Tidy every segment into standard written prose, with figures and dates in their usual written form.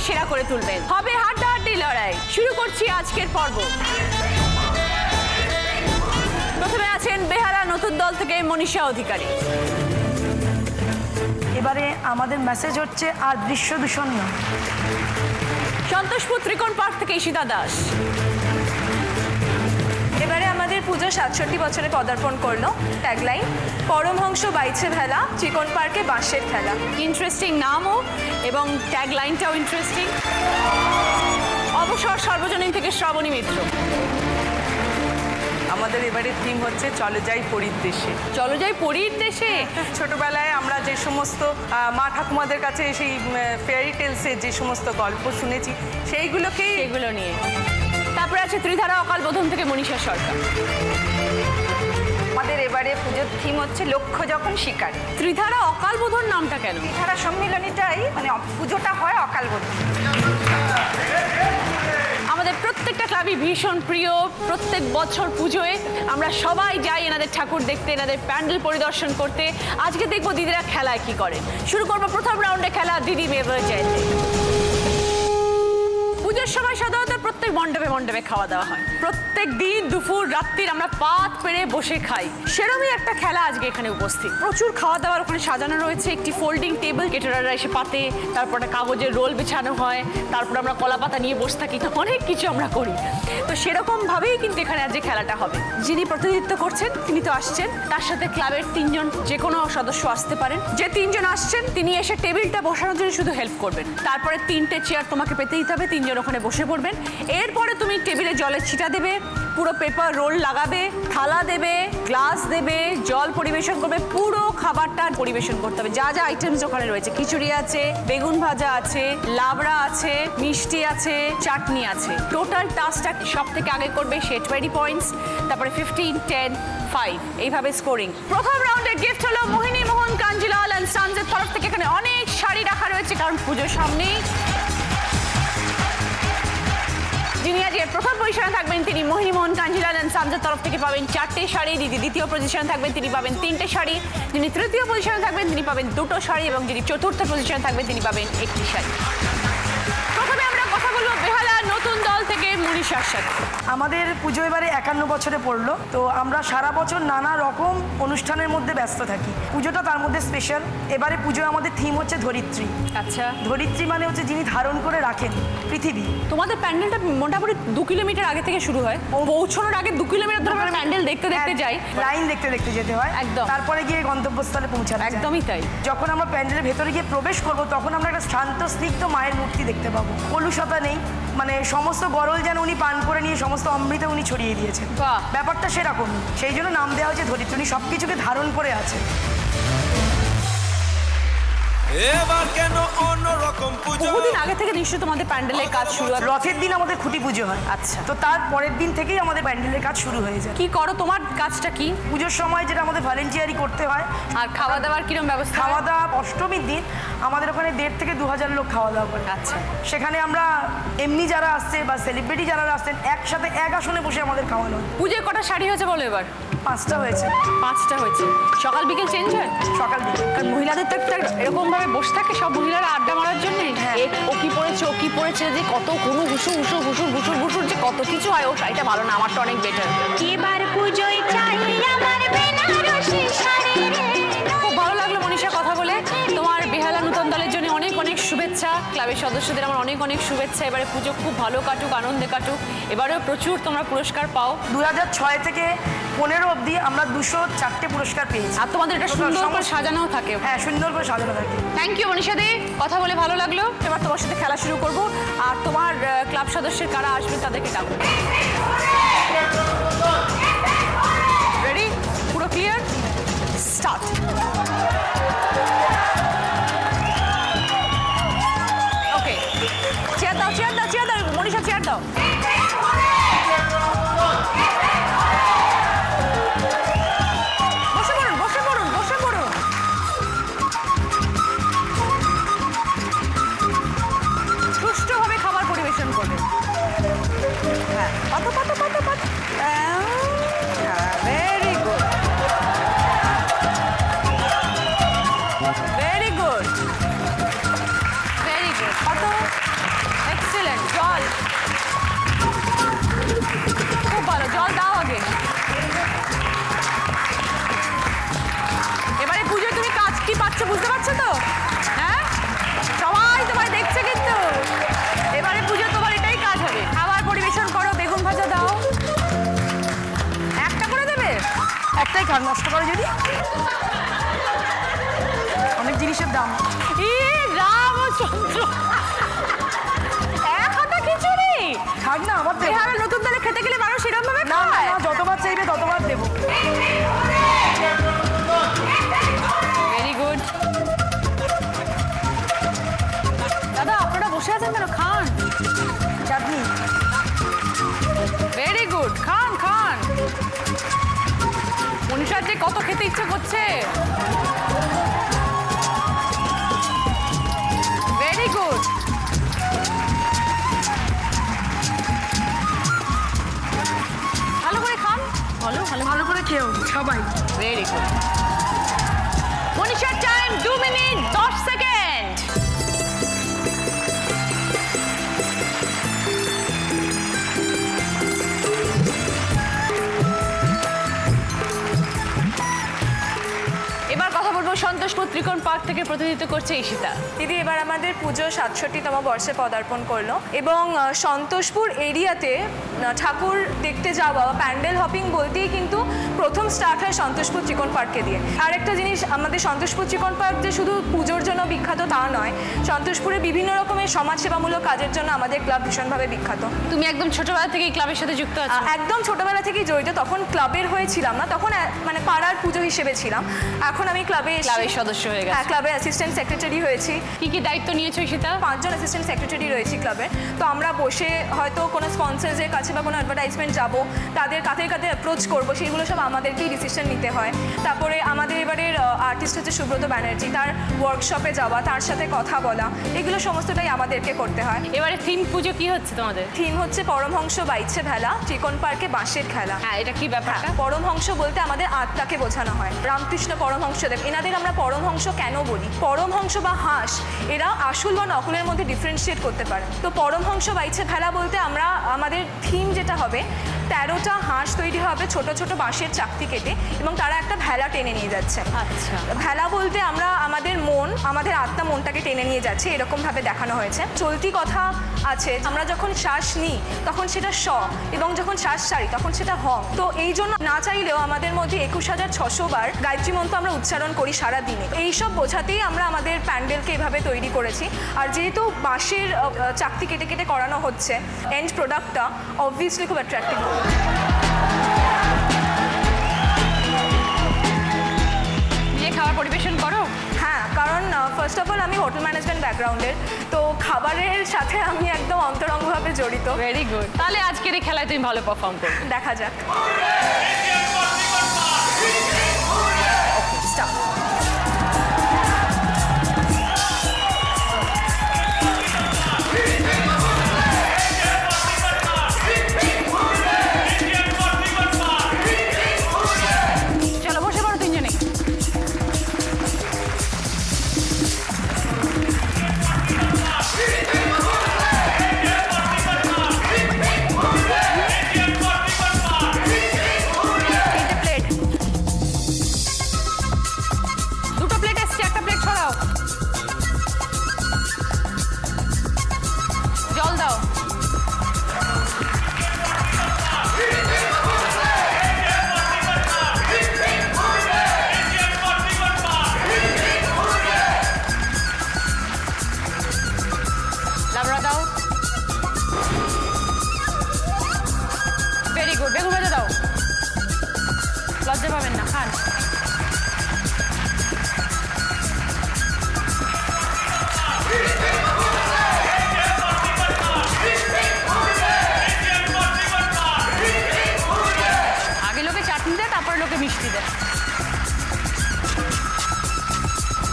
সেরা করে তুলবেন। হবে হাড্ডাহাড্ডি লড়াই। শুরু করছি আজকের পর্ব। প্রথমে আছেন বেহালা নতুন দল থেকে মনীষা অধিকারী। এবারে আমাদের মেসেজ হচ্ছে আর দৃশ্য দূষণ না। সন্তোষপুর ত্রিকোণ পার্ক থেকে ঈশিতা দাস। এবারে আমাদের পুজো ৬৭ বছরে পদার্পণ করলো। ট্যাগলাইন পরমহংস বাইছে ভেলা, ত্রিকোণ পার্কে বাঁশের খেলা। ইন্টারেস্টিং নামও এবং ট্যাগ লাইনটাও ইন্টারেস্টিং। অবসর সর্বজনীন থেকে শ্রাবণী মিত্র। আমাদের এবারে থিম হচ্ছে চলে যাই পরীর দেশে। চলো যাই পরীর দেশে। ছোটবেলায় আমরা যে সমস্ত মা ঠাকুমাদের কাছে সেই ফেয়ারি টেলসের যে সমস্ত গল্প শুনেছি সেইগুলোকেই এগুলো নিয়ে। তারপরে আছে ত্রিধারা অকাল বোধন থেকে মনীষা সরকার। আমাদের এবারে পুজোর থিম হচ্ছে লক্ষ্য যখন শিকার। ত্রিধারা অকাল বোধন নামটা কেন? ত্রিধারা সম্মিলনীটাই মানে পুজোটা হয় অকাল বোধন। আমাদের প্রত্যেকটা ক্লাবই ভীষণ প্রিয়। প্রত্যেক বছর পুজোয় আমরা সবাই যাই এনাদের ঠাকুর দেখতে, এনাদের প্যান্ডেল পরিদর্শন করতে। আজকে দেখবো দিদিরা খেলায় কি করে। শুরু করবো প্রথম রাউন্ডে খেলা দিদি মেয়ে জয়তে। পুজোর সময় সাধারণত প্রত্যেক মণ্ডপে মণ্ডপে খাওয়া দাওয়া হয়। প্রত্যেক দিন দুপুর রাত্রির আমরা পাত পেরে বসে খাই। সেরকমই একটা খেলা আজকে এখানে উপস্থিত। প্রচুর খাওয়া দাওয়ার ওখানে সাজানো রয়েছে। একটি ফোল্ডিং টেবিল, কেটারাররা এসে পাতে, তারপর একটা কাগজের রোল বিছানো হয়, তারপর আমরা কলা পাতা নিয়ে বসে থাকি। অনেক কিছু আমরা করি। তো সেরকম ভাবেই কিন্তু এখানে আজকে খেলাটা হবে। যিনি প্রতিনিধিত্ব করছেন তিনি তো আসছেন, তার সাথে ক্লাবের 3 জন যে কোনো সদস্য আসতে পারেন। যে 3 জন আসছেন তিনি এসে টেবিলটা বসানোর জন্য শুধু হেল্প করবেন। তারপরে 3টে চেয়ার তোমাকে পেতে দিতে হবে, 3 জন ওখানে বসে পড়বেন। এরপরে তুমি টেবিলে জলের ছিটা দেবে, পুরো পেপার রোল লাগাবে, থালা দেবে, গ্লাস দেবে, জল পরিবেশন করবে। পুরো খাবারটা পরিবেশন করতে হবে। যা যা আইটেমস ওখানে রয়েছে, খিচুড়ি আছে, বেগুন ভাজা আছে, লাবড়া আছে, মিষ্টি আছে, চাটনি আছে। টোটাল টাস্কটা সব থেকে আগে করবে সে 20 পয়েন্টস, তারপরে 15, 10, 5 এইভাবে স্কোরিং। প্রথম রাউন্ডের গিফট হলো মোহিনী মোহন কাঞ্জিলাল অ্যান্ড সানজের তরফ থেকে। এখানে অনেক শাড়ি রাখা রয়েছে কারণ পুজোর সামনেই। যিনি আজকে প্রথম পজিশনে থাকবেন তিনি মোহিনী মোহন কাঞ্জিলাল অ্যান্ড সানজের তরফ থেকে পাবেন 4টে শাড়ি। যিনি দ্বিতীয় পজিশনে থাকবেন তিনি পাবেন 3টে শাড়ি। যিনি তৃতীয় পজিশনে থাকবেন তিনি পাবেন 2টো শাড়ি এবং যিনি চতুর্থ পজিশনে থাকবেন তিনি পাবেন 1টি শাড়ি। প্রথমে আমরা কথা বলবো বেহালা নতুন দল থেকে মনীষার সাথে। আমাদের পুজো এবারে 51 বছরে পড়লো। তো আমরা সারা বছর নানা রকম অনুষ্ঠানের মধ্যে ব্যস্ত থাকি। পুজোটা তার মধ্যে স্পেশাল। এবারে পুজো আমাদের থিম হচ্ছে ধরিত্রী। আচ্ছা, ধরিত্রী মানে হচ্ছে যিনি ধারণ করে রাখেন পৃথিবী। তোমাদের প্যান্ডেলটা মোটামুটি 2 কিলোমিটার আগে থেকে শুরু হয়। পৌঁছানোর আগে 2 কিলোমিটার ধরে আমরা প্যান্ডেল দেখতে দেখতে যাই। লাইন দেখতে দেখতে যেতে হয় একদম। তারপরে গিয়ে গন্তব্যস্থলে পৌঁছানো যায়। একদমই তাই। যখন আমরা প্যান্ডেলের ভেতরে গিয়ে প্রবেশ করব তখন আমরা একটা শান্ত স্নিগ্ধ মায়ের মূর্তি দেখতে পাবো। কলুষতা নেই, মানে সমস্ত গরল যেন উনি পান করে নিয়ে সমস্ত অমৃত উনি ছড়িয়ে দিয়েছেন। বাহ। ব্যাপারটা সেরকম, সেই জন্য নাম দেওয়া হয়েছে ধরিত্রী। উনি সব কিছুকে ধারণ করে আছে। এবার কেন অন্যরকম পুজো? বহুদিন আগে থেকে নিশ্চয়ই তোমাদের প্যান্ডেলের কাজ শুরু হয়। রথের দিন আমাদের খুঁটি পুজো হয়। আচ্ছা। তো তার পরের দিন থেকেই আমাদের প্যান্ডেলের কাজ শুরু হয়ে যায়। কি করো, তোমার কাজটা কি? পুজোর সময় যেটা আমাদের ভলেন্টিয়ারি করতে হয়। আর খাওয়া দাওয়ার কিরকম ব্যবস্থা? খাওয়া দাওয়া অষ্টমীর দিন আমাদের ওখানে 1,500 থেকে 2,000 লোক খাওয়া দাওয়া করে। আচ্ছা। সেখানে আমরা এমনি যারা আসছে বা সেলিব্রিটি যারা আসছেন একসাথে এক আসনে বসে আমাদের খাওয়ানো হয়। পুজোয় কটা শাড়ি হয়েছে বলো এবার? 5টা হয়েছে। 5টা হয়েছে। সকাল বিকেল চেঞ্জ হয়? সকাল দিকে। কারণ মহিলাদের তো একটা এরকম ভাবে বসে থাকে সব মহিলারা আড্ডা মারার জন্য। হ্যাঁ। ও কি পড়েছে, ও কি পড়েছে, যে কত কোনো ঘুষুর ঘুষুর ঘুষুর ঘুষুর ঘুষুর যে কত কিছু হয়। ও শাড়িটা ভালো না, আমারটা অনেক বেটার। এবার পুজোয় চাই আমার বেনারসি শাড়ি রে। খুব ভালো লাগলো মনীষা কথা বলে। তোমার বেহালা নতুন দলের জন্য অনেক অনেক শুভেচ্ছা। ক্লাবের সদস্যদের আমার অনেক অনেক শুভেচ্ছা। এবারে পুজো খুব ভালো কাটুক, আনন্দে কাটুক। এবারেও প্রচুর তোমরা পুরস্কার পাও। 2006 থেকে 15 অবধি আমরা 204টে পুরস্কার পেয়েছি। আর তোমাদের এটা সুন্দর করে সাজানোও থাকে। হ্যাঁ, সুন্দর করে সাজানো থাকে। থ্যাংক ইউ মনীষা দে, কথা বলে ভালো লাগলো। এবার তোমার সাথে খেলা শুরু করব। আর তোমার ক্লাব সদস্যের কারা আসবে তাদেরকে ডাকবো। রেডি? পুরো ক্লিয়ার? স্টার্ট। ওকে, চেয়ার দাও, চেয়ার দাও, চেয়ার দাও। মনীষা চেয়ার দাও। বসে পড়ুন, বসে পড়ুন, বসে পড়ুন। সুষ্ঠুভাবে খাবার পরিবেশন করবে। হ্যাঁ, পাতো পাতো পাতো পাতো। Very good, very good, very good. পাতো কার নষ্ট করে যদি অনেক জিনিসের দাম। রামচন্দ্র এক হাতা খিচুড়ি থাক না আবার দেবো। বিহারে নতুন দলে খেতে গেলে মানুষ এরকম ভাবে না না খায় না, যতবার চাইবে ততবার দেবো। ভেরি গুড দাদা আপনারা বসে আছেন কেন খান চাটনি ভেরি গুড খান খান মনীষার যে কত খেতে ইচ্ছে করছে ভেরি গুড ভালো করে খান ভালো ভালো ভালো করে খেও সবাই। ভেরি গুড মনীষার টাইম 2 মিনিট 10 সেকেন্ড এবার কথা বলবো সন্তোষপুর ত্রিকোণ পার্ক থেকে প্রতিনিধিত্ব করছে ঈশিতা দিদি এবার আমাদের পুজো 67তম বর্ষে পদার্পণ করলো এবং সন্তোষপুর এরিয়াতে ঠাকুর দেখতে যাওয়া বা প্যান্ডেল হপিং বলতেই কিন্তু প্রথম স্টার্ট হয় সন্তোষপুর চিকন পার্কে দিয়ে। আরেকটা জিনিস, আমাদের সন্তোষপুর চিকন পার্ক যে শুধু পুজোর জন্য বিখ্যাত তা নয়, সন্তোষপুরে বিভিন্ন রকমের সমাজসেবামূলক কাজের জন্য আমাদের ক্লাব ভীষণভাবে বিখ্যাত। তুমি একদম ছোটবেলা থেকে এই ক্লাবের সাথে যুক্ত আছো একদম ছোটবেলা থেকেই জড়িত, তখন ক্লাবের হয়েছিলাম না, তখন মানে পাড়ার পুজো হিসেবে ছিলাম। এখন আমি ক্লাবের সদস্য হয়ে হ্যাঁ গেছে ক্লাবের অ্যাসিস্ট্যান্ট সেক্রেটারি হয়েছি। কি কি দায়িত্ব নিয়েছো ঈশিতা 5 জন অ্যাসিস্ট্যান্ট সেক্রেটারি রয়েছি ক্লাবের। তো আমরা বসে হয়তো কোনো স্পন্সরসের কাছে বা কোনো অ্যাডভার্টাইজমেন্ট যাবো, তাদের কাছে অ্যাপ্রোচ করবো, সেইগুলো সব আমাদেরকেই ডিসিশন নিতে হয়। তারপরে আমাদের এবারের আর্টিস্ট হচ্ছে সুব্রত ব্যানার্জি, তার ওয়ার্কশপে যাওয়া, তার সাথে কথা বলা, এগুলো সমস্তটাই আমাদেরকে করতে হয়। এবারে থিম পুজো কি হচ্ছে তোমাদের থিম হচ্ছে পরমহংস বাইছে ভেলা, চিকন পার্কে বাঁশের খেলা। হ্যাঁ এটা কি ব্যাপারটা পরমহংস বলতে আমাদের আত্মাকে বোঝানো হয়। রামকৃষ্ণ পরমহংসদেব, এনাদের আমরা পরমহংস কেন বলি? পরমহংস বা হাঁস এরা আসল বা নকলের মধ্যে ডিফারেন্সিয়েট করতে পারে। তো পরমহংস বাইছে ভেলা বলতে আমরা আমাদের থিম যেটা হবে, 13টা হাঁস তৈরি হবে ছোট ছোট বাঁশের চাকতি কেটে, এবং তারা একটা ভেলা টেনে নিয়ে যাচ্ছে। আচ্ছা ভেলা বলতে আমরা আমাদের মন, আমাদের আত্মা মনটাকে টেনে নিয়ে যাচ্ছে, এরকমভাবে দেখানো হয়েছে। চলতি কথা আছে, আমরা যখন শ্বাস নিই তখন সেটা স, এবং যখন শ্বাস ছাড়ি তখন সেটা হং। তো এই জন্য না চাইলেও আমাদের মধ্যে 21,600 বার গায়ত্রী মন্ত্র আমরা উচ্চারণ করি সারা দিনে। এইসব বোঝাতেই আমরা আমাদের প্যান্ডেলকে এভাবে তৈরি করেছি। আর যেহেতু বাঁশের চাকতি কেটে কেটে করানো হচ্ছে, এন্ড প্রোডাক্টটা অবভিয়াসলি খুব অ্যাট্রাক্টিভ হবে। নিজে খাবার পরিবেশন করো হ্যাঁ, কারণ ফার্স্ট অফ অল আমি হোটেল ম্যানেজমেন্ট ব্যাকগ্রাউন্ডের, তো খাবারের সাথে আমি একদম অন্তরঙ্গভাবে জড়িত। ভেরি গুড তাহলে আজকের এই খেলায় তুমি ভালো পারফর্ম করবে দেখা যাক। Stop. চলো বসে পড়ো তিনজনে প্লেট দুটো প্লেট এসছে একটা প্লেট ছড়াও জল দাও লাবড়া দাও ভেরি গুড বেগুন ভাজা দাও লজ্জা পাবেন না খান আগে লোকে চাটনি দেয় তারপরে লোকে মিষ্টি দেয়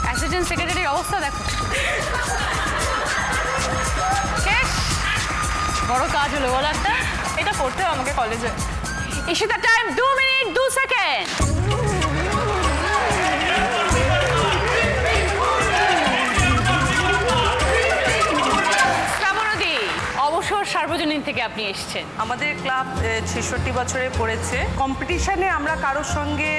অ্যাসিস্ট্যান্ট সেক্রেটারির অবস্থা দেখো শেষ বড় কাজ হলো বলো একটা এটা করতে হবে আমাকে কলেজে। Ishita time 2 minute 2 second Shrabani অবসর সার্বজনীন থেকে আপনি এসেছেন? আমাদের ক্লাব 66 বছরে পড়েছে। কম্পিটিশনে আমরা কারোর সঙ্গে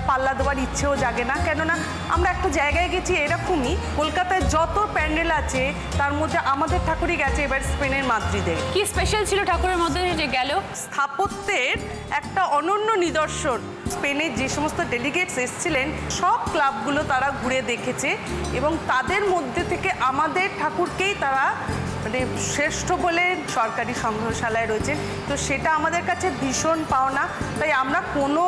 পাল্লা দেওয়ার ইচ্ছেও জাগে না, কেননা আমরা একটা জায়গায় গেছি এরকমই, কলকাতায় যত প্যান্ডেল আছে তার মধ্যে আমাদের ঠাকুরই গেছে এবার স্পেনের মাদ্রিদে। কি স্পেশাল ছিল ঠাকুরের মধ্যে যে গেল? স্থাপত্যের একটা অনন্য নিদর্শন। স্পেনের যে সমস্ত ডেলিগেটস এসেছিলেন সব ক্লাবগুলো তারা ঘুরে দেখেছে এবং তাদের মধ্যে থেকে আমাদের ঠাকুরকেই তারা মানে শ্রেষ্ঠ বলে সরকারি সংগ্রহশালায় রয়েছে। তো সেটা আমাদের কাছে ভীষণ পাওনা, তাই আমরা কোনো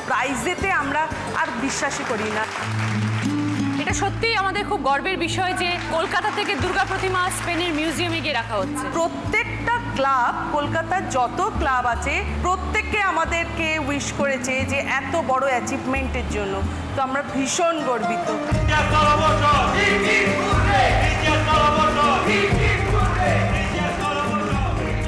প্রাইজেতে আমরা আর বিশ্বাসই করি না। এটা সত্যিই আমাদের খুব গর্বের বিষয় যে কলকাতা থেকে দুর্গা প্রতিমা স্পেনের মিউজিয়ামে গিয়ে রাখা হচ্ছে। প্রত্যেকটা ক্লাব, কলকাতার যত ক্লাব আছে প্রত্যেককে আমাদেরকে উইশ করেছে যে এত বড় অ্যাচিভমেন্টের জন্য। তো আমরা ভীষণ গর্বিত।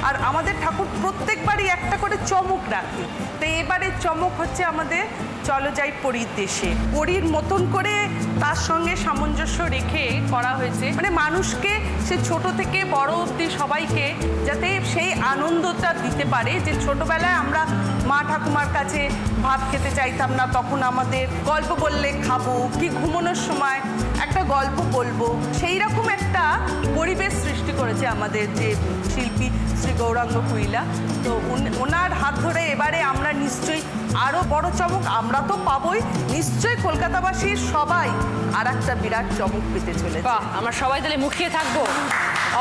আর আমাদের ঠাকুর প্রত্যেকবারই একটা করে চমক রাখে। তো এবারের চমক হচ্ছে আমাদের চলো যাই পরীর দেশে। পরীর মতন করে তার সঙ্গে সামঞ্জস্য রেখে করা হয়েছে, মানে মানুষকে সে ছোট থেকে বড় অবধি সবাইকে যাতে সেই আনন্দটা দিতে পারে। যে ছোটবেলায় আমরা মা ঠাকুমার কাছে ভাত খেতে চাইতাম না, তখন আমাদের গল্প বললে খাবো, কি ঘুমানোর সময় একটা গল্প বলবো, সেই রকম একটা পরিবেশ সৃষ্টি করেছে আমাদের যে শিল্পী শ্রী গৌরাঙ্গ কুইলা। তো ওনার হাত ধরে এবারে আমরা নিশ্চয়ই আরও বড় চমক আমরা তো পাবোই, নিশ্চয়ই কলকাতাবাসীর সবাই আর একটা বিরাট চমক পেতে চলেছে। বাহ, আমরা সবাই তাহলে মুখিয়ে থাকবো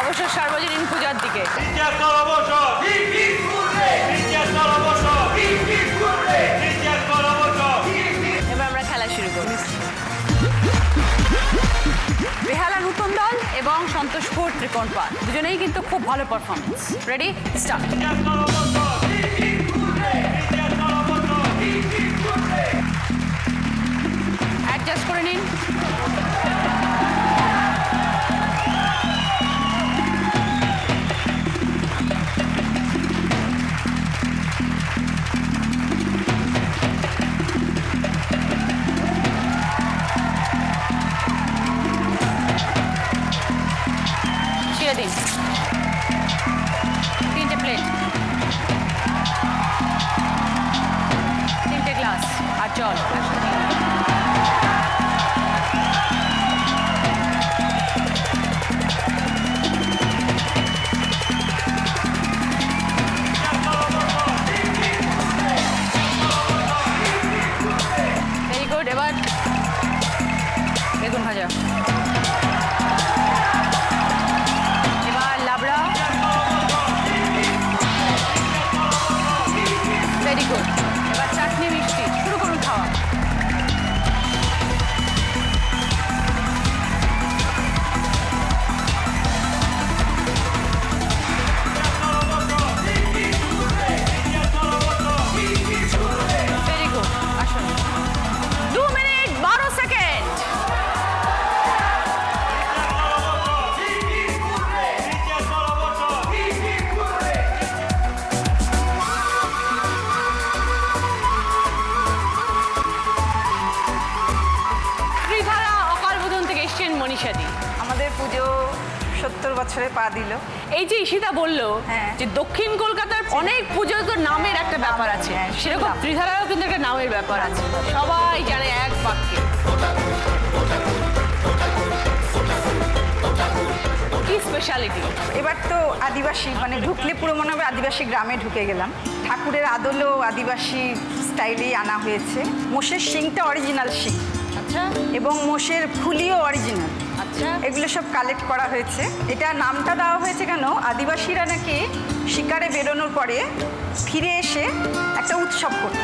অবশ্য সার্বজনীন পূজার দিকে। এবার আমরা খেলা শুরু করি। বেহালা নূতন দল এবং সন্তোষপুর ত্রিকোণপাল দুজনেই কিন্তু খুব ভালো পারফরমেন্স। Ready, start. অ্যাডজাস্ট করে নিন। ছেড়ে দিন। 3টে প্লেট, 3টে গ্লাস আর জল। Very good. এবার বেগুন ভাজা, এবার লাবড়া। Very good. এবার চাটনি মিষ্টি, শুরু করুন খাওয়া। Very good. আসুন। 2 মিনিট 12 সেকেন্ড। ত্রিধারা অকালবোধন থেকে এসছেন মনীষাদি। আমাদের পুজো 70 বছরে পা দিল। এই যে ঈশিতা বললো হ্যাঁ। যে দক্ষিণ কলকাতার অনেক পুজো তো নামের একটা ব্যাপার আছে, হ্যাঁ, সেরকম শুনলাম। ত্রিধারারও কিন্তু একটা নামের ব্যাপার আছে, সবাই জানে এক বাক্যে। কি স্পেশালিটি? এবার তো আদিবাসী মানে ঢুকলে পুরো মনে হবে আদিবাসী গ্রামে ঢুকে গেলাম। ঠাকুরের আদলও আদিবাসী স্টাইলেই আনা হয়েছে। মোষের শিংটা অরিজিনাল শিং আচ্ছা এবং মোষের ফুলিও অরিজিনাল। আচ্ছা। এগুলো সব কালেক্ট করা হয়েছে। এটা নামটা দেওয়া হয়েছে কেন, আদিবাসীরা নাকি শিকারে বেরোনোর পরে ফিরে এসে একটা উৎসব করত,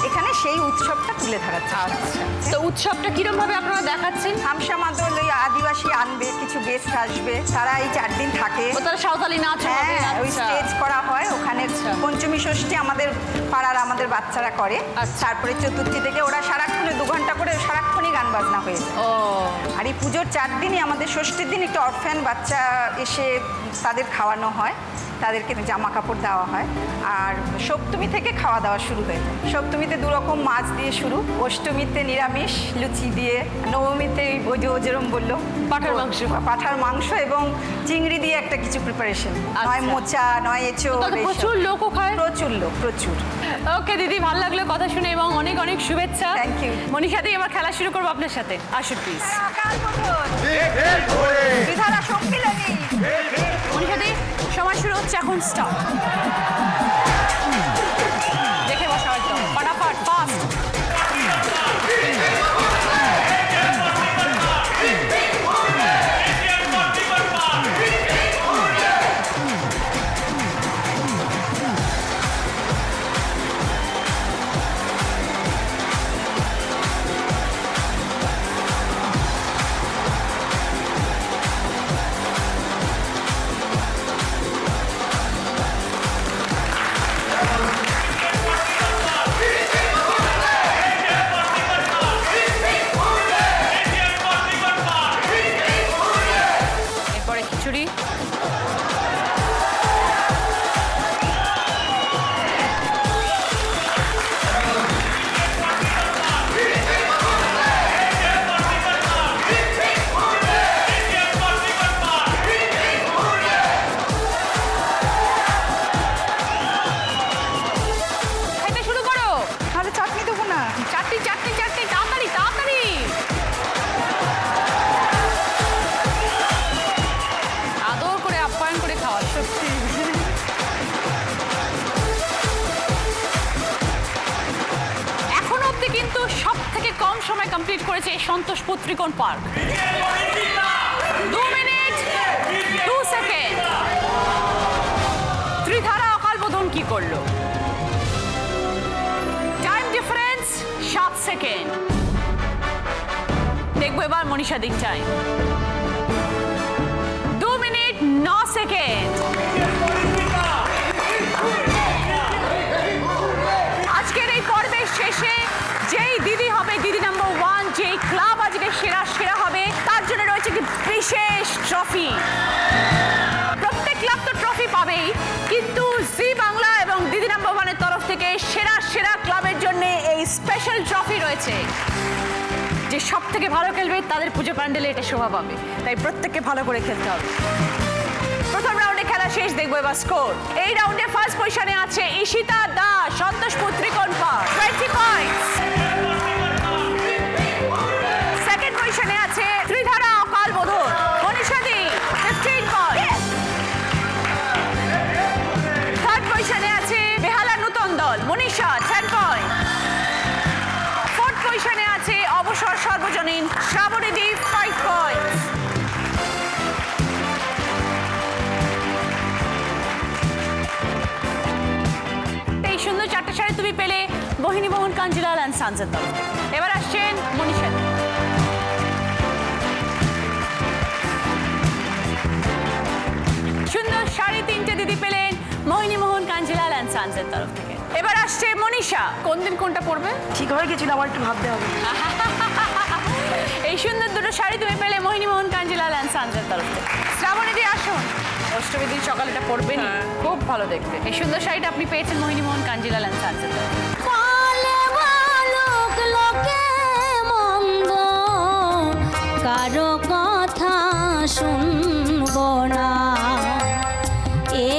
এখানে সেই উৎসবটা তুলে ধরাচ্ছে। আচ্ছা, তো উৎসবটা কিরম ভাবে আপনারা দেখাচ্ছেন? হামসা মাদল ওই আদিবাসী আনবে, কিছু গেস্ট আসবে, তারা এই 4 দিন থাকে। ও তারা সাঁওতালি নাচ হবে? হ্যাঁ, ওই আচ্ছা। স্টেজ করা হয় ওখানে। আচ্ছা। পঞ্চমী ষষ্ঠী আমাদের পাড়ার আমাদের বাচ্চারা করে। আচ্ছা। তারপরে চতুর্থী থেকে ওরা সারাক্ষণে 2 ঘন্টা করে সারাক্ষণই গান বাজনা হয়ে যায়। ও আর এই পুজোর 4 দিনই আমাদের ষষ্ঠীর দিন একটু অরফ্যান বাচ্চা এসে তাদের খাওয়ানো হয়। তাদেরকে জামা কাপড় দেওয়া হয়। আর সপ্তমী থেকে খাওয়া দাওয়া শুরু হয়ে যায়। সপ্তমীতে 2 রকম মাছ দিয়ে শুরু, অষ্টমীতে নিরামিষ লুচি দিয়ে, নবমীতে ওই যে ও যেরকম বললো পাঁঠার মাংস এবং চিংড়ি দিয়ে একটা কিছু প্রিপারেশন, নয় মোচা নয় এঁচোড়, প্রচুর লোকও খায়। প্রচুর লোক, প্রচুর। ওকে দিদি, ভালো লাগলো কথা শুনে এবং অনেক অনেক শুভেচ্ছা। Thank you. মনীষা দি, এবার খেলা শুরু করবো আপনার সাথে, আসুন প্লিজ। ত্রিধারা সম্মিলনী। মনীষা দি, সময় শুরু হচ্ছে এখন, স্টার্ট। দেখে বসা একদম ফটাফট, ফাস্ট। এরপরে খিচুড়ি, খাইতে শুরু করো। তাহলে চাটনি দেবো না? চারটি চারটি চারটি, তাড়াতাড়ি তাড়াতাড়ি। আদর করে আপ্যায়ন করে খাওয়া, সত্যি। এখনো অব্দি কিন্তু সব থেকে কম সময় কমপ্লিট করেছে সন্তোষ পুত্রিকোণ park. 2 minute 2 second. Tridhara Akal Bodhan কি করলো? Time difference 7 second. দেখবো এবার মনীষা দিক টাইম 2 মিনিট 9 সেকেন্ড। আজকের এই পর্বের শেষে যেই দিদি হবে দিদি নাম্বার 1, যেই ক্লাব আজকে সেরা সেরা হবে, তার জন্য রয়েছে কি বিশেষ ট্রফি। প্রত্যেক ক্লাব তো ট্রফি পাবেই, কিন্তু জি বাংলা এবং দিদি নাম্বার 1 এর তরফ থেকে সেরা সেরা ক্লাবের জন্য এই স্পেশাল ট্রফি রয়েছে। যে সব থেকে ভালো খেলবে তাদের পুজো প্যান্ডেলে এটা শোভা পাবে, তাই প্রত্যেককে ভালো করে খেলতে হবে। প্রথম রাউন্ডে খেলা শেষ, দেখবো এবার স্কোর। এই রাউন্ডে ফার্স্ট পজিশনে আছে ঈশিতা দাস, সন্তোষ পুত্রিকোণ পার্ক, 20 পয়েন্টস। সেকেন্ড পজিশনে আছে ত্রিধারা অকাল বোধন, মনীষা দি, 15 পয়েন্টস। থার্ড পজিশনে আছে বেহালা নূতন দল, মনীষা, 10 পয়েন্ট। ফোর্থ পজিশনে আছে অবসর সর্বজনীন, শ্রাবণী দি, 5 পয়েন্ট। এই সুন্দর 4টে শাড়ি তুমি পেলে মোহিনী মোহন কাঞ্জিলাল অ্যান্ড সানসের তরফ থেকে। এবার আসছেন মনীষা দি। সুন্দর শাড়ি 3টে দিদি পেলেন মোহিনী মোহন কাঞ্জিলাল অ্যান্ড সানসের তরফ থেকে। এবার আসছে মনীষা, কোন দিন কোনটা পড়বে? ঠিক হয়ে গেছিল, আমার একটু ভাবতে হবে। এই সুন্দর 2টো শাড়ি তুমি পেলে মোহিনী মোহন কাঞ্জিলাল অ্যান্ড সানসের তরফ থেকে। শ্রাবণী দি আসুন, অষ্টমী দিন সকালে এটা পড়বেন, খুব ভালো দেখতে। এই সুন্দর শাড়িটা আপনি পেয়েছেন মোহিনী মোহন কাঞ্জিলাল অ্যান্ড সানসের তরফ থেকে। বলে বালক লোকে মন্দ, কারো কথা শুনবো না।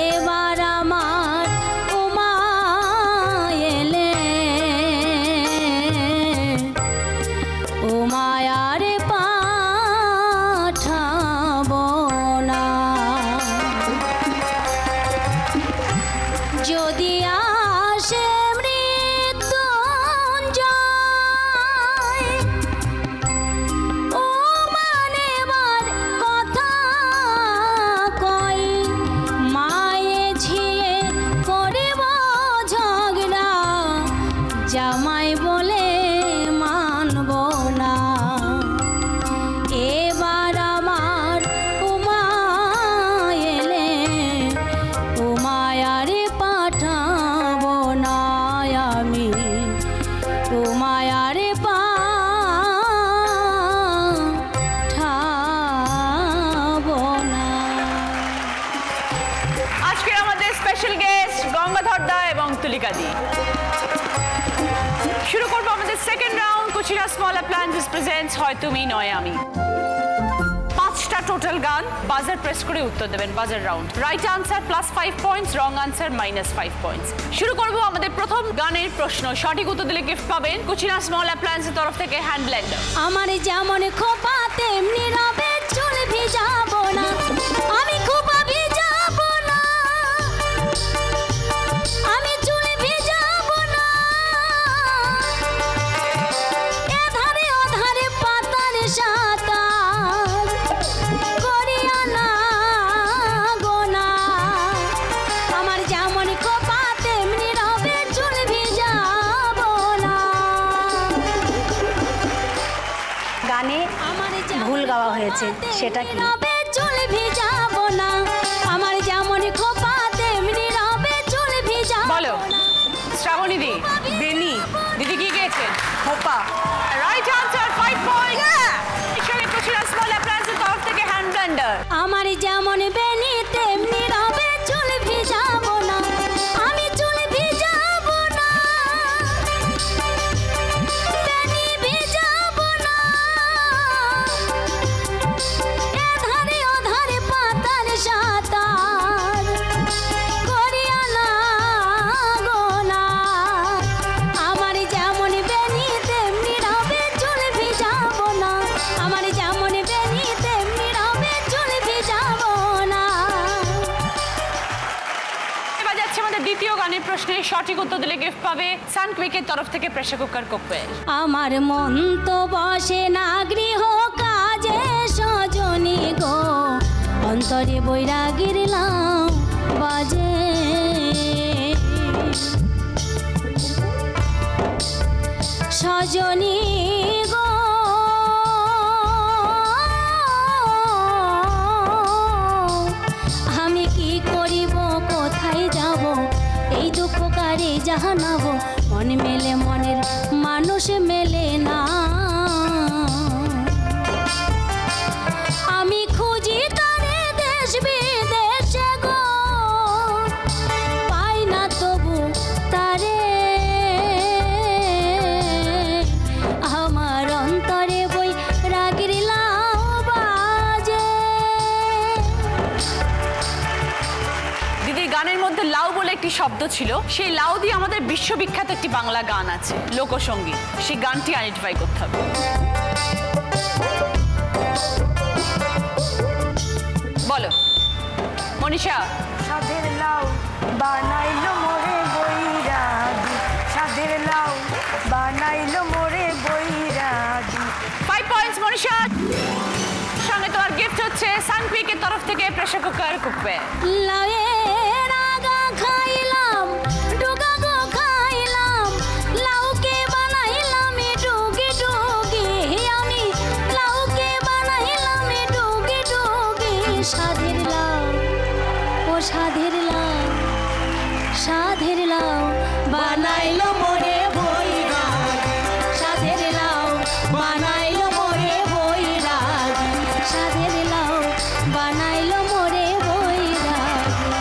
এবার আমার উমা এলে, উমায়ার পাঠাবো না। যদি আসে মৃত্যুঞ্জয়, ও মানেবার কথা কই আজকে আমাদের স্পেশাল গেস্ট গঙ্গাধর দা এবং তুলিকা দি। শুরু করবো আমাদের second round. Kutchina small appliances presents হয় তুমি নয় আমি। 5টা টোটাল গান, বাজার প্রেস করে উত্তর দেবেন। বাজার round. Right answer +5 points, wrong answer -5 points. শুরু করব আমাদের প্রথম গানের প্রশ্ন। সঠিক উত্তর দিলে গিফট পাবেন কুচিনা স্মল অ্যাপ্লায়েন্সের তরফ থেকে হ্যান্ড ব্লেন্ডার। আমার যেমন খোপা তেমনি রবে চুল ভিজাবো না, আমি খোপা ভিজাবো না, আমি চুল ভিজাবো না, এধারে ওধারে পাতার সাতার করিয়া না গোনা, আমার যেমন খোপা তেমনি রবে চুল ভিজাবো না। গানে ভুল গাওয়া হয়েছে, সেটা কি? রবে চুল ভিজাবো না, আমার যেমন খোপা তেমনি রবে চুল ভিজাবো বলো না। শ্রাবণী দি। বেনি দিদি কি গেয়েছেন? খোপা রাইট আনসার 5 পয়েন্টস। এখানে কুচিনা স্মল অ্যাপ্লায়েন্সের তরফ থেকে হ্যান্ড ব্লেন্ডার। আমার যেমন বেনি তেমনি রবে চুল ভিজাবো না, আমি চুল ভিজাবো না, বেনি ভিজাবো না, এধারে ওধারে পাতার সাতার করিয়া না গোনা, আমার যেমন বেনি তেমনি রবে চুল ভিজাবো না, আমার যেমন বেনি তেমনি রবে চুল ভিজাবো না। এবার যাচ্ছে আমাদের দ্বিতীয় গানের প্রশ্নে। সঠিক উত্তর দিলে গিফট পাবে সানকুইকের তরফ থেকে প্রেসার কুকার কোকপেল। আমার মন তো বসে না গৃহ কাজে সজনী গো, অন্তরে বৈরাগীর লাউ বাজে, সজনী গো আমি কি করিব কোথায় যাব, এই দুঃখ কারে জানাব, মন মেলে মনের মানুষ মেলে না, আমি খুঁজি তারে দেশ বিদেশে গো, পাই না তবু তারে, আমার অন্তরে বই রাগির লাউ বাজে। দিদির গানের মধ্যে লাউ বলে একটি শব্দ ছিল। সেই লাউ দিয়ে আমাদের বিশ্ববিখ্যাত একটি বাংলা গান আছে, লোকসঙ্গীত। সেই গানটি আইডেন্টিফাই করতে হবে। বলো মনীষা। সাধের লাউ বানাইলো মোরে বৈরাগী, সাধের লাউ বানাইলো মোরে বৈরাগী। 5 পয়েন্টস মনীষা। সঙ্গে তোমার গিফট হচ্ছে সানকুইকের তরফ থেকে প্রেসার কুকার কোকপেল। লাউয়ের আগা খাইলাম, ডুগা গো খাইলাম, লাউকে বানাইলাম ডুগি ডুগি, আমি লাউকে বানাইলাম ডুগি ডুগি, সাধের লাউ ও সাধের লাউ, সাধের লাউ বানাইলো মোরে বৈরাগী, সাধের লাউ বানাইলো মোরে বৈরাগী, সাধের লাউ বানাইলো মোরে বৈরাগী।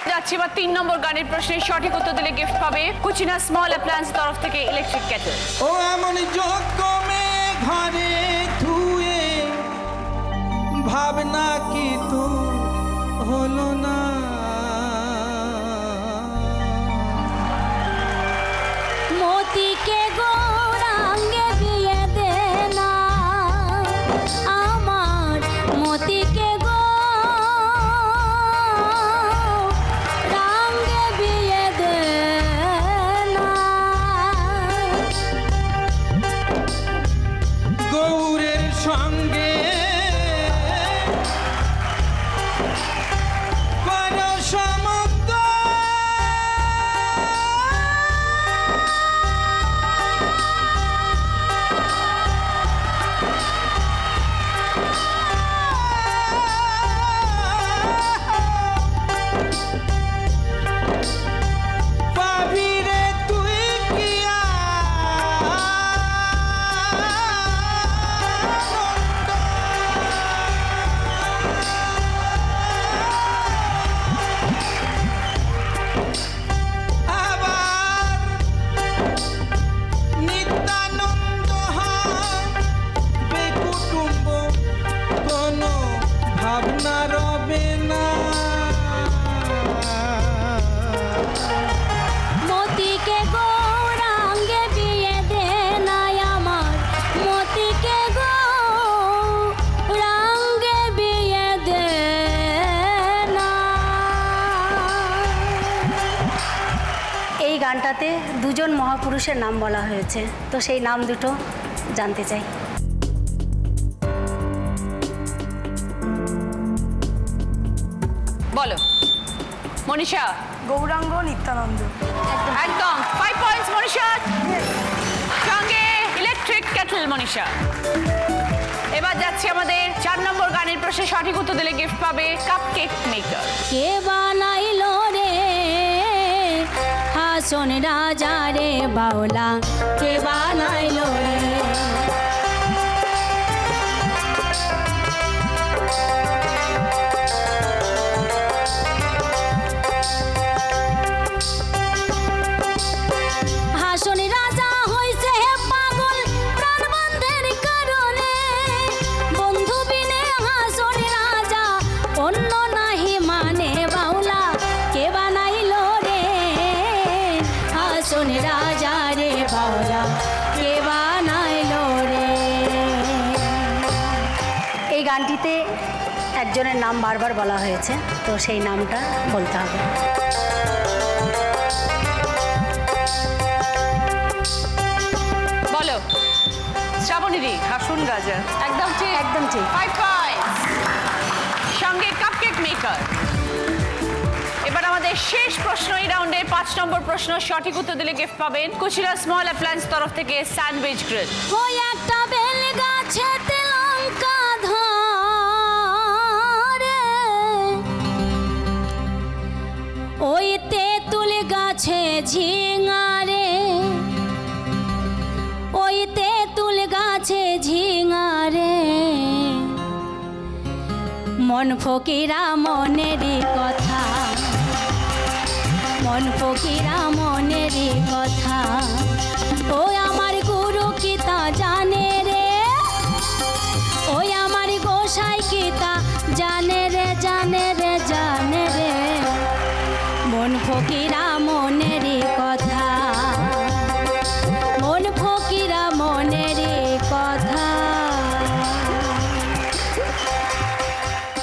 যাচ্ছি এবার 3 নম্বর গানের প্রশ্নে। সঠিক উত্তর দিলে গিফট পাবে কুচিনা স্মল অ্যাপ্লায়েন্স তরফ থেকে ইলেকট্রিক কেটল। ও এমন যোগ্য মেয়ে ঘরে ধুয়ে ভাবনা কি তো হলো না, মতিকে গৌরাঙ্গে বিয়ে দে না, আমার মতিকে গৌরাঙ্গে বিয়ে দে না, গৌরের সঙ্গে গানটাতে দুজন মহাপুরুষের নাম বলা হয়েছে, তো সেই নাম দুটো জানতে চাই। বলো মনীষা। গৌরাঙ্গ নিত্যানন্দ। একদম 5 পয়েন্টস মনীষা, সঙ্গে ইলেকট্রিক কেটল মনীষা। এবার যাচ্ছে আমাদের 4 নম্বর গানের প্রশ্নে সঠিক উত্তর দিলে গিফট পাবে কাপকেক মেকার। কে বানাইলো রে হাসন রাজা রে বাউলা, কে বানাইলো রে। হাসন রাজা হইছে পাগল প্রাণবন্ধের কারণে, বন্ধু বিনে হাসন রাজা অন্য নাহি মানে বাউলা, কে বানাইলো রে হাসন রাজা রে বাউলা, কে বানাইলো রে। এই গানটিতে একজনের নাম বারবার বলা হয়েছে, তো সেই নামটা বলতে হবে। বলো শ্রাবণীদি। হাসুন রাজা। একদম ঠিক, একদম ঠিক। 5 পয়েন্টস, সঙ্গে কাপকেক মেকার। এবার আমাদের শেষ প্রশ্ন এই রাউন্ডে 5 নম্বর প্রশ্ন, সঠিক উত্তর দিলে গিফট পাবেন কুচিরা স্মল অ্যাপ্লায়েন্স তরফ থেকে স্যান্ডউইচ গ্রিল। ওই একটা বেল গাছেতে লঙ্কা ধরে, ওই তেঁতুল গাছে ঝিঙারে, ওই তেঁতুল গাছে ঝিঙারে, মন ফকিরা মনেরই কথা, মন ফকিরা মনেরই কথা, ওই আমার গুরু কি তা জানে রে, ওই আমার গোসাই কি তা জানে রে, জানে রে, জানে রে, মন ফকিরা মনেরই কথা, মন ফকিরা মনেরই কথা।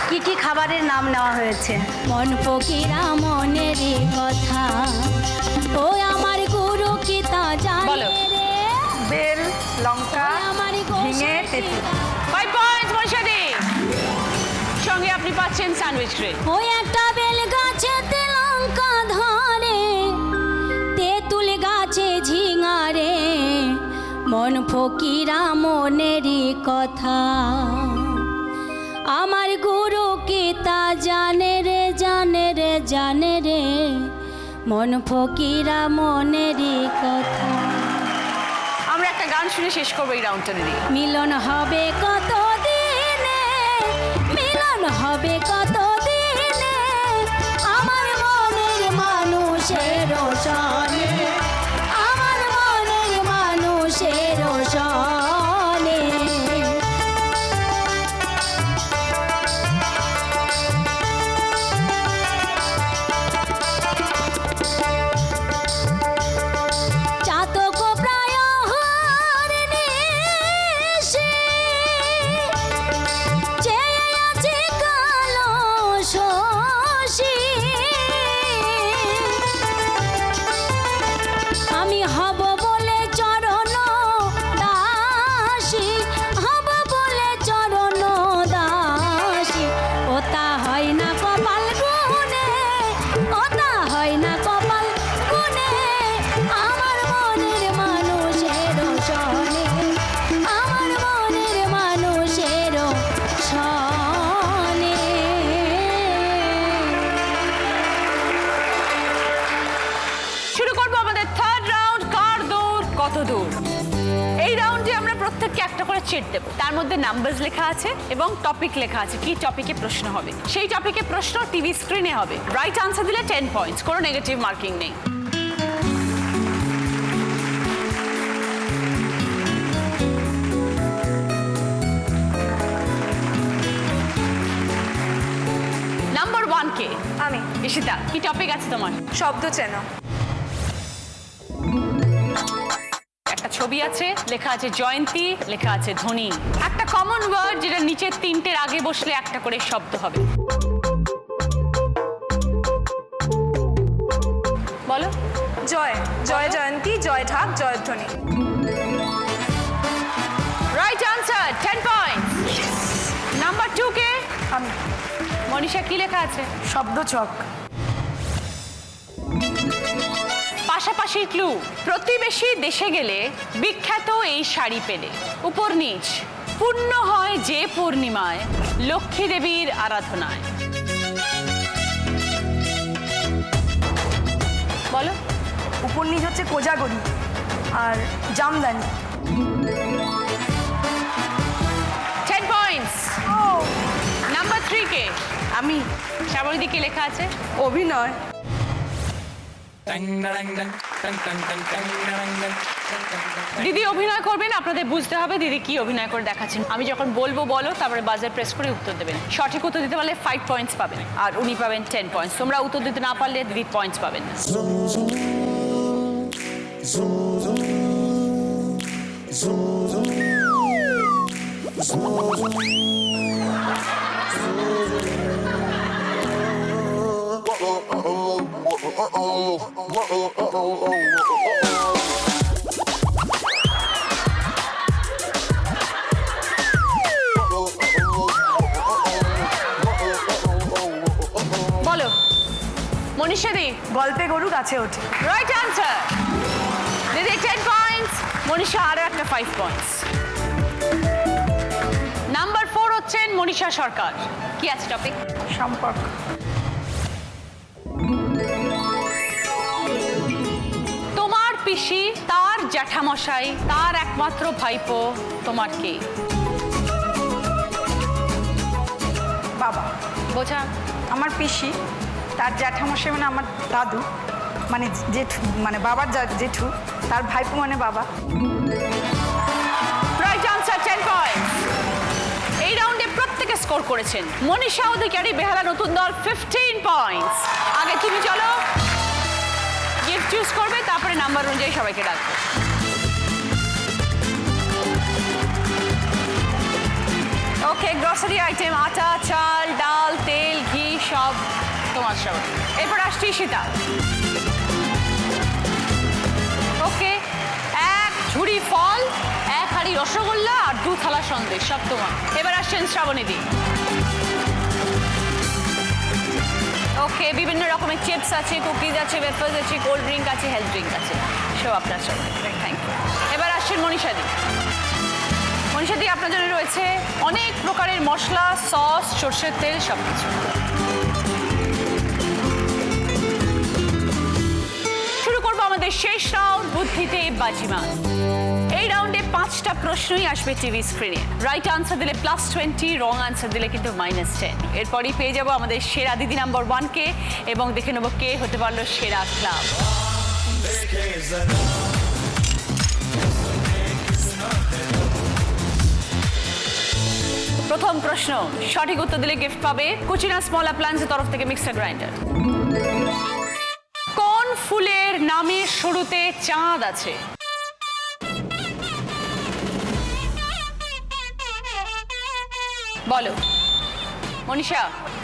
কি কি খাবারের নাম নেওয়া হয়েছে? মন ফকিরা মনেরই কথা, ওই আমার গুরু কি তা জানে বলো। রে, বেল, লঙ্কা, ওই আমার ঝিঙে, গোসাই কি তেঁতুল। তা 5 পয়েন্টস মনীষাদি, সঙ্গে আপনি পাচ্ছেন স্যান্ডউইচ গ্রিল। ওই একটা বেল গাছেতে লঙ্কা ধরে, তেঁতুল গাছে ঝিঙারে, মন ফকিরা মনেরই কথা, আমার গুরু কি তা জানে রে, জানে রে, জানে রে, মন ফকিরা মনেরই কথা। আমরা একটা গান শুনে শেষ করবো এই রাউন্ডটা দিদি। মিলন হবে কত দিনে, মিলন হবে কত দিনে, আমার মনের মানুষের সনে, আমার মনের মানুষের সনে। চাতক প্রায় হরিণী চেয়ে আছে কালো শশী, আমি হব বলে চরণ দাসী, হব বলে চরণ দাসী, ওটা হয় না কপাল গুনে, ওটা হয় না কপাল গুনে, আমার মনের মানুষের সনে, আমার মনের মানুষের সনে। শুরু করবো আমাদের 3rd রাউন্ড, কার দৌড় কত দূর। এই রাউন্ডে আমরা প্রত্যেককে একটা করে চিট দেবো, তার মধ্যে নাম্বারস লেখা আছে এবং টপিক লেখা আছে, কি টপিকে প্রশ্ন হবে সেই টপিকে প্রশ্ন টিভি স্ক্রিনে হবে। রাইট আনসার দিলে 10 পয়েন্টস, কোনো নেগেটিভ মার্কিং নেই। নাম্বার 1 কে? আমি। ঈশিতা, কি টপিক আছে তোমার? শব্দ চেনা। একটা ছবি আছে, লেখা আছে জয়ন্তী, লেখা আছে ধনী। একটা কমন ওয়ার্ড যেটা নিচের 3টের আগে বসলে একটা করে শব্দ হবে। বলো। জয় জয় জয়ন্তী, জয় ঢাক, জয়ধ্বনি। Right answer, 10 point. নাম্বার 2 কে? আমি মনীষা, কি লেখা আছে? শব্দচক। পাশাপাশি ক্লু, প্রতিবেশী দেশে গেলে বিখ্যাত এই শাড়ি পেলে, উপর নিচ, পূর্ণ হয় যে পূর্ণিমায় লক্ষ্মী দেবীর আরাধনায়। বলো। উপর নিচ হচ্ছে কোজাগরি আর জামদানি। 10 পয়েন্টস। নাম্বার 3 কে? আমি শ্রাবণীদি, কি লেখা আছে? অভিনয়। দিদি অভিনয় করবেন, আপনাদের বুঝতে হবে দিদি কি অভিনয় করে দেখাচ্ছেন। আমি যখন বলবো বলো, তারপরে বাজার প্রেস করে উত্তর দেবেন। সঠিক উত্তর দিতে পারলে 5 পয়েন্টস পাবেন, আর উনি পাবেন 10 পয়েন্টস। তোমরা উত্তর দিতে না পারলে দিদি পয়েন্টস পাবেন না। বলো মনীষা দি। গল্পে গরু গাছে ওঠে। Right answer. দিদি 10 পয়েন্টস, মনীষা আরো একটা 5 পয়েন্টস। নাম্বার 4 হচ্ছেন মনীষা সরকার। কি আছে টপিক? সম্পর্ক। তোমার পিসি, তার জ্যাঠামশাই, তার একমাত্র ভাইপো, তোমার কে? বাবা। বোঝা? আমার পিসি, তার জ্যাঠামশাই মানে আমার দাদু, মানে জেঠু, মানে বাবার জেঠু, তার ভাইপো মানে বাবা। Right answer, 10 points. এই রাউন্ডে প্রত্যেকে স্কোর করেছেন। মনীষা অধিকারী, বেহালা নতুন দল 15 পয়েন্টস। আগে তুমি চলো, গিফট চুজ করবে, তারপরে নাম্বার অনুযায়ী সবাইকে ডাকবে। ওকে, গ্রসারি আইটেম, আটা, চাল, ডাল, তেল, ঘি সব তোমার সব। এরপর আসছি সীতা। ওকে, 1 ঝুড়ি ফল, 1 হাঁড়ি রসগোল্লা আর 2 থালা সন্দেশ সব তোমার। এবার আসছেন শ্রাবণীদি। ওকে, বিভিন্ন রকমের চিপস আছে, কুকিজ আছে, ওয়েফার্স আছে, কোল্ড ড্রিঙ্ক আছে, হেলথ ড্রিঙ্ক আছে, সব আপনার সব। Thank you. এবার আসছেন মনীষাদি। মনীষাদি, আপনার জন্য রয়েছে অনেক প্রকারের মশলা, সস, সর্ষের তেল, সব কিছু। শুরু করবো আমাদের শেষ রাউন্ড, বুদ্ধিতে বাজিমাত। এই রাউন্ডে 5টা প্রশ্নই আসবে টিভি স্ক্রিনে। রাইট আনসার দিলে +20, রং আনসার দিলে কিন্তু -10। এরপরই পেয়ে যাবো আমাদের সেরা দিদি নাম্বার 1 কে, এবং দেখে নেবো কে হতে পারলো সেরা ক্লাব। প্রথম প্রশ্ন, সঠিক উত্তর দিলে গিফট পাবে কুচিনা স্মল অ্যাপ্লায়েন্সের তরফ থেকে মিক্সার গ্রাইন্ডার। কোন ফুলের নামের শুরুতে চাঁদ আছে? বলো মনীষা।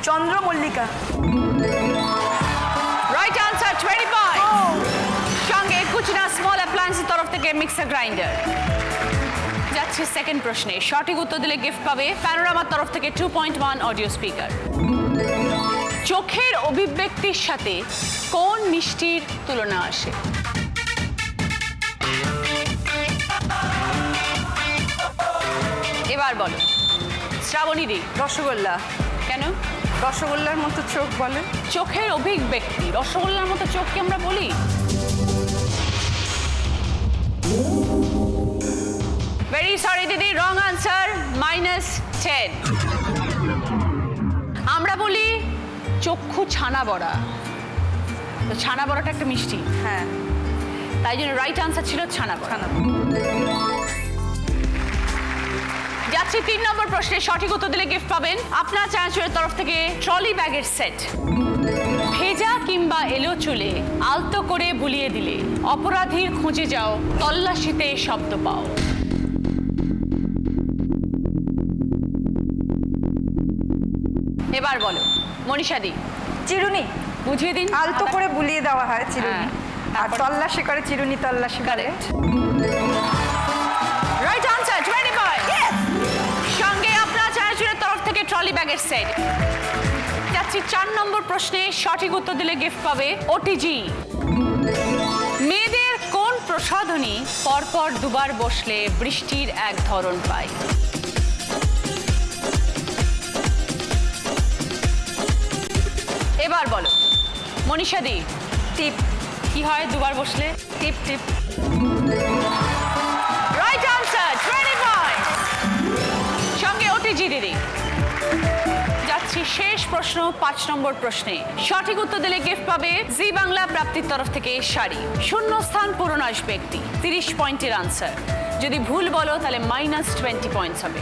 চন্দ্রমল্লিকা। Right answer, 20 point. সঙ্গে কুচিনা স্মল অ্যাপ্লায়েন্সের তরফ থেকে মিক্সার গ্রাইন্ডার। যাচ্ছে সেকেন্ড প্রশ্নে, সঠিক উত্তর দিলে গিফট পাবে প্যানোরামার তরফ থেকে 2.1 অডিও স্পিকার। চোখের অভিব্যক্তির সাথে কোন মিষ্টির তুলনা আসে? এবার বলো শ্রাবণীদি। রসগোল্লা। কেন? রসগোল্লার মতো চোখ বলে। চোখের অভিব্যক্তি, রসগোল্লার মতো চোখকে আমরা বলি? ভেরি সরি দিদি, রং আনসার, -10। আমরা বলি চক্ষু ছানা বড়া, তো ছানা বড়াটা একটা মিষ্টি, হ্যাঁ, তাই জন্য রাইট আনসার ছিল ছানা বড়া। যাচ্ছি 3 নম্বর প্রশ্নে, সঠিক উত্তর দিলে গিফট পাবেন আপনার চ্যানেলের তরফ থেকে ট্রলি ব্যাগের সেট। ভেজা কিংবা এলো চুলে আলতো করে বুলিয়ে দিলে অপরাধীর খুঁজে যাও, তল্লাশিতে শব্দ পাও। এবার বলো মনীষাদি। চিরুনি। বুঝিয়ে দিন। আলতো করে বুলিয়ে দেওয়া হয় চিরুনি। হ্যাঁ, আর তল্লাশি করে, চিরুনি তল্লাশি করে। Right answer 20 point. সঙ্গে আপনার চ্যানেলের তরফ থেকে ট্রলি ব্যাগের সেট। যাচ্ছি 4 নম্বর প্রশ্নে, সঠিক উত্তর দিলে গিফট পাবে ওটিজি। মেয়েদের কোন প্রসাধনী পরপর দুবার বসলে বৃষ্টির এক ধরন পায়? এবার বলো মনীষা দি। টিপ। কি হয় দুবার বসলে? টিপ টিপ। Right answer 20 point. সঙ্গে ওটিজি দিদি। যাচ্ছি শেষ প্রশ্ন, 5 নম্বর প্রশ্নে। সঠিক উত্তর দিলে গিফট পাবে জি বাংলা প্রাপ্তির তরফ থেকে শাড়ি। শূন্য স্থান পূরণ আসবে একটি। 30 পয়েন্টের আনসার। যদি ভুল বলো তাহলে -20 পয়েন্টস হবে।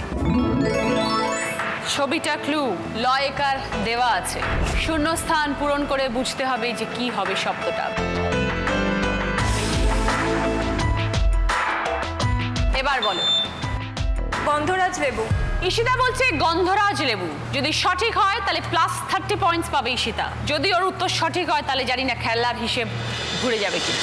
ছবিটা ক্লু লয়কার দেওয়া আছে। শূন্য স্থান পূরণ করে বুঝতে হবে যে কি হবে শব্দটা। এবার বলো। গন্ধরাজ লেবু। ঈশিতা বলছে গন্ধরাজ লেবু। যদি সঠিক হয় তাহলে +30 পয়েন্টস পাবে ঈশিতা। যদি ওর উত্তর সঠিক হয় তাহলে জানি না খেলার হিসেব ঘুরে যাবে কি।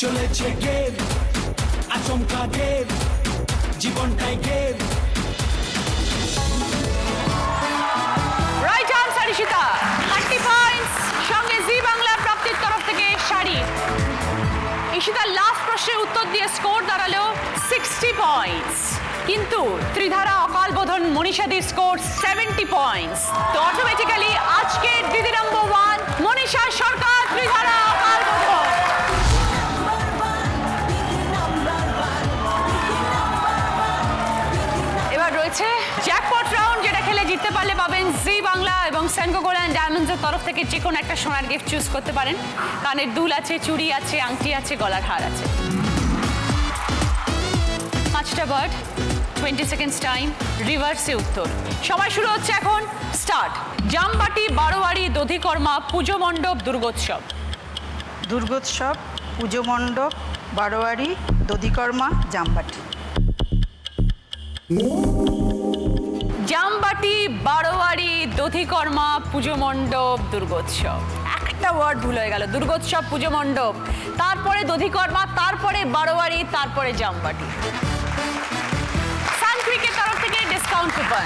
চলেছে গেম, আচমকা গেম, জীবনটাই game. Right answer Ishita 30 points. সঙ্গে জি বাংলা প্রাপ্তির তরফ থেকে শাড়ি। ঈশিতা লাস্ট প্রশ্নের উত্তর দিয়ে স্কোর দাঁড়ালো 60 পয়েন্টস। কিন্তু ত্রিধারা অকাল বোধন মনীষাদির স্কোর 70 পয়েন্টস। তো অটোমেটিক্যালি আজকের দিদি নম্বর 1 মনীষা সরকার, ত্রিধারা অকাল বোধন। এবার রয়েছে জ্যাকপট রাউন্ড, যেটা খেলে জিততে পারলে পাবেন জি বাংলা এবং সেনকো গোল্ড অ্যান্ড ডায়মন্ডসের তরফ থেকে যে কোনো একটা সোনার গিফট চুজ করতে পারেন। কানের দুল আছে, চুড়ি আছে, আংটি আছে, গলার হার আছে। 5টা বার্ড, 20 সেকেন্ডস টাইম, রিভার্সে উত্তর। সময় শুরু হচ্ছে এখন, স্টার্ট। জামবাটি, বারোয়ারি, দধিকর্মা, পুজো মণ্ডপ, দুর্গোৎসব। দুর্গোৎসব, পুজো মণ্ডপ, বারোয়ারি, দধিকর্মা, জামবাটি। জামবাটি, বারোয়ারি, দধিকর্মা, পুজো মণ্ডপ, দুর্গোৎসব। একটা ওয়ার্ড ভুল হয়ে গেল। দুর্গোৎসব, পুজো মণ্ডপ, তারপরে দধিকর্মা, তারপরে বারোয়ারি, তারপরে জামবাটি। সানক্রিকের তরফ থেকে ডিসকাউন্ট কুপন।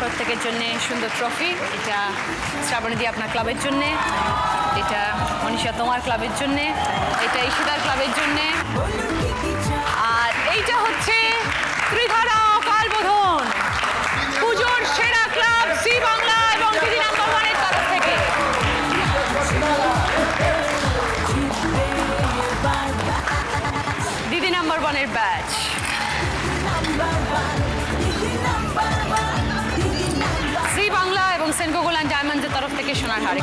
প্রত্যেকের জন্য সুন্দর ট্রফি। এটা শ্রাবণী দি আপনার ক্লাবের জন্য, এটা মনীষা তোমার ক্লাবের জন্য, এটা ঈশিতার ক্লাবের জন্য, আর এইটা হচ্ছে ত্রিধারা অকাল বোধন পুজোর সেরা ক্লাব জি বাংলা এবং দিদি নাম্বার 1 এর তরফ থেকে। দিদি নাম্বার 1 এর ব্যাচ। জি বাংলা এবং সেনকো গোল্ড অ্যান্ড ডায়মন্ডসের তরফ থেকে সোনার হার।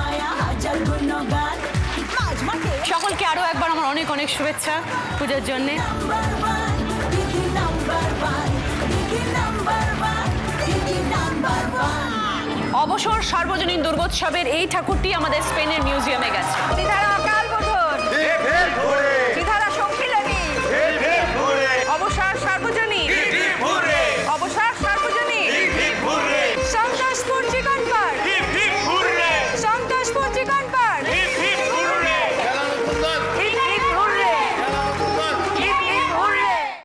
সকলকে আরো একবার আমার অনেক অনেক শুভেচ্ছা পূজার জন্য। অবসর সার্বজনীন দুর্গোৎসবের এই ঠাকুরটি আমাদের স্পেনের মিউজিয়ামে গেছে। ত্রিধারা অকাল বোধন।